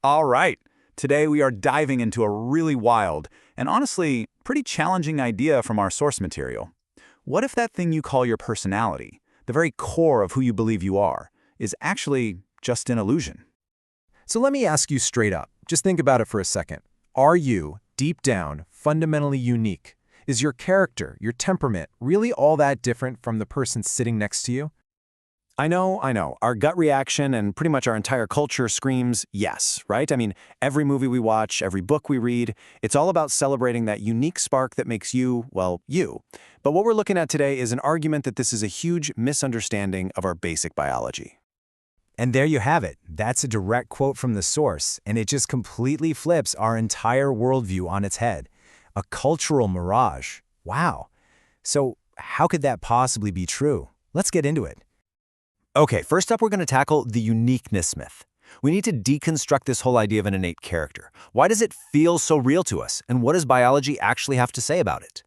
All right, today we are diving into a really wild and honestly pretty challenging idea from our source material. What if that thing you call your personality, the very core of who you believe you are, is actually just an illusion? So let me ask you straight up. Just think about it for a second. Are you, deep down, fundamentally unique? Is your character, your temperament, really all that different from the person sitting next to you? I know. Our gut reaction and pretty much our entire culture screams yes, right? I mean, every movie we watch, every book we read, it's all about celebrating that unique spark that makes you, well, you. But what we're looking at today is an argument that this is a huge misunderstanding of our basic biology. And there you have it. That's a direct quote from the source, and it just completely flips our entire worldview on its head. A cultural mirage. Wow. So how could that possibly be true? Let's get into it. Okay, first up, we're going to tackle the uniqueness myth. We need to deconstruct this whole idea of an innate character. Why does it feel so real to us, and what does biology actually have to say about it?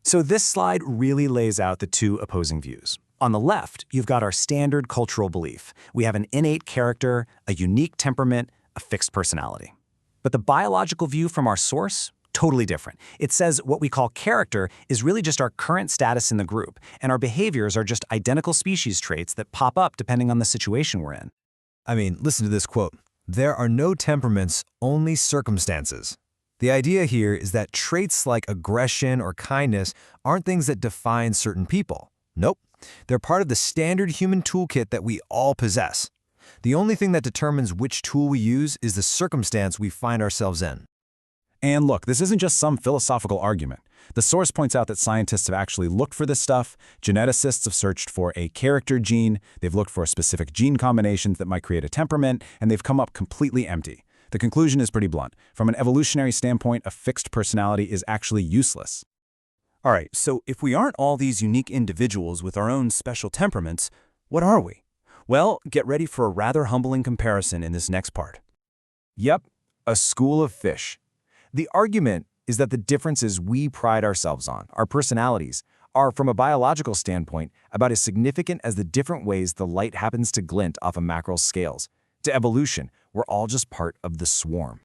So this slide really lays out the two opposing views. On the left, you've got our standard cultural belief. We have an innate character, a unique temperament, a fixed personality. But the biological view from our source? Totally different. It says what we call character is really just our current status in the group, and our behaviors are just identical species traits that pop up depending on the situation we're in. I mean, listen to this quote. There are no temperaments, only circumstances. The idea here is that traits like aggression or kindness aren't things that define certain people. Nope. They're part of the standard human toolkit that we all possess. The only thing that determines which tool we use is the circumstance we find ourselves in. And look, this isn't just some philosophical argument. The source points out that scientists have actually looked for this stuff. Geneticists have searched for a character gene. They've looked for specific gene combinations that might create a temperament, and they've come up completely empty. The conclusion is pretty blunt. From an evolutionary standpoint, a fixed personality is actually useless. All right, so if we aren't all these unique individuals with our own special temperaments, what are we? Well, get ready for a rather humbling comparison in this next part. Yep, a school of fish. The argument is that the differences we pride ourselves on, our personalities, are, from a biological standpoint, about as significant as the different ways the light happens to glint off a mackerel's scales. To evolution, we're all just part of the swarm.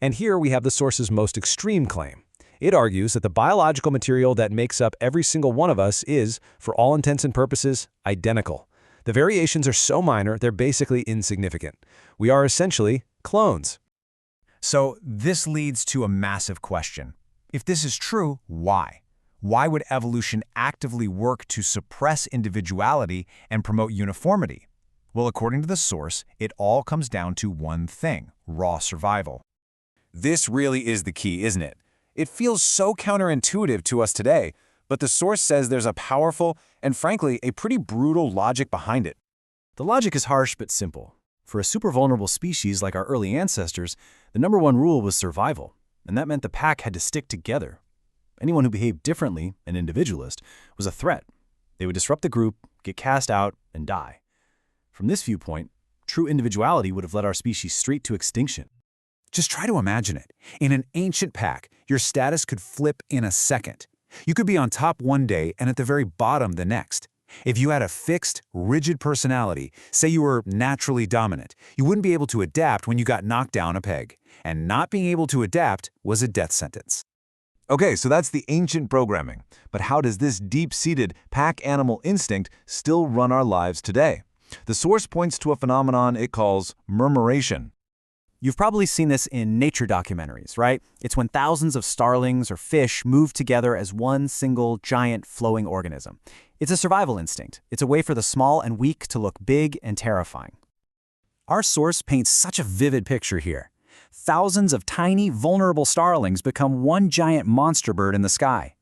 And here we have the source's most extreme claim. It argues that the biological material that makes up every single one of us is, for all intents and purposes, identical. The variations are so minor, they're basically insignificant. We are essentially clones. So this leads to a massive question. If this is true, why? Why would evolution actively work to suppress individuality and promote uniformity? Well, according to the source, it all comes down to one thing: raw survival. This really is the key, isn't it? It feels so counterintuitive to us today, but the source says there's a powerful and, frankly, a pretty brutal logic behind it. The logic is harsh but simple. For a super vulnerable species like our early ancestors, the number one rule was survival, and that meant the pack had to stick together. Anyone who behaved differently, an individualist, was a threat. They would disrupt the group, get cast out, and die. From this viewpoint, true individuality would have led our species straight to extinction. Just try to imagine it. In an ancient pack, your status could flip in a second. You could be on top one day and at the very bottom the next. If you had a fixed, rigid personality, say you were naturally dominant, you wouldn't be able to adapt when you got knocked down a peg. And not being able to adapt was a death sentence. Okay, so that's the ancient programming. But how does this deep-seated pack animal instinct still run our lives today? The source points to a phenomenon it calls murmuration. You've probably seen this in nature documentaries, right? It's when thousands of starlings or fish move together as one single, giant, flowing organism. It's a survival instinct. It's a way for the small and weak to look big and terrifying. Our source paints such a vivid picture here. Thousands of tiny, vulnerable starlings become one giant monster bird in the sky.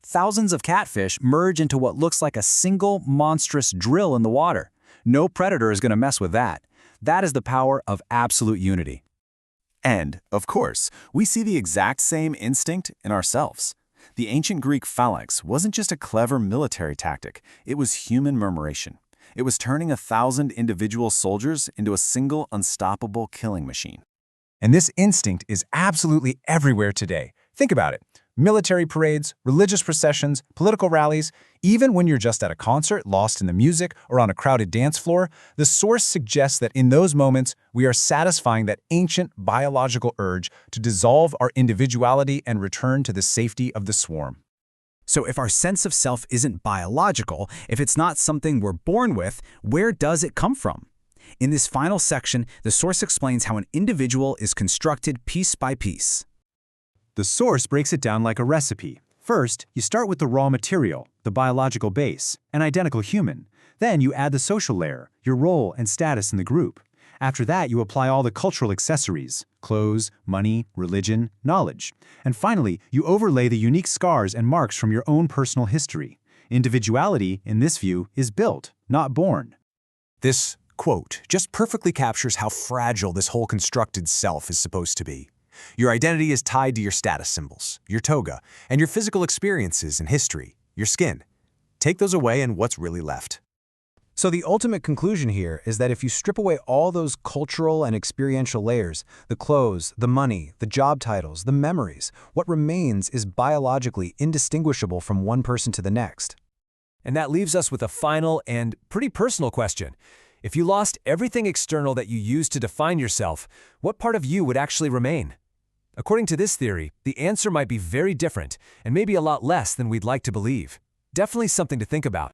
Thousands of catfish merge into what looks like a single, monstrous drill in the water. No predator is going to mess with that. That is the power of absolute unity. And, of course, we see the exact same instinct in ourselves. The ancient Greek phalanx wasn't just a clever military tactic, it was human murmuration. It was turning 1,000 individual soldiers into a single unstoppable killing machine. And this instinct is absolutely everywhere today. Think about it. military parades, religious processions, political rallies, even when you're just at a concert, lost in the music, or on a crowded dance floor, the source suggests that in those moments, we are satisfying that ancient biological urge to dissolve our individuality and return to the safety of the swarm. So if our sense of self isn't biological, if it's not something we're born with, where does it come from? In this final section, the source explains how an individual is constructed piece by piece. The source breaks it down like a recipe. First, you start with the raw material, the biological base, an identical human. Then you add the social layer, your role and status in the group. After that, you apply all the cultural accessories, clothes, money, religion, knowledge. And finally, you overlay the unique scars and marks from your own personal history. Individuality, in this view, is built, not born. This quote just perfectly captures how fragile this whole constructed self is supposed to be. Your identity is tied to your status symbols, your toga, and your physical experiences and history, your skin. Take those away and what's really left? So the ultimate conclusion here is that if you strip away all those cultural and experiential layers, the clothes, the money, the job titles, the memories, what remains is biologically indistinguishable from one person to the next. And that leaves us with a final and pretty personal question. If you lost everything external that you used to define yourself, what part of you would actually remain? According to this theory, the answer might be very different and maybe a lot less than we'd like to believe. Definitely something to think about.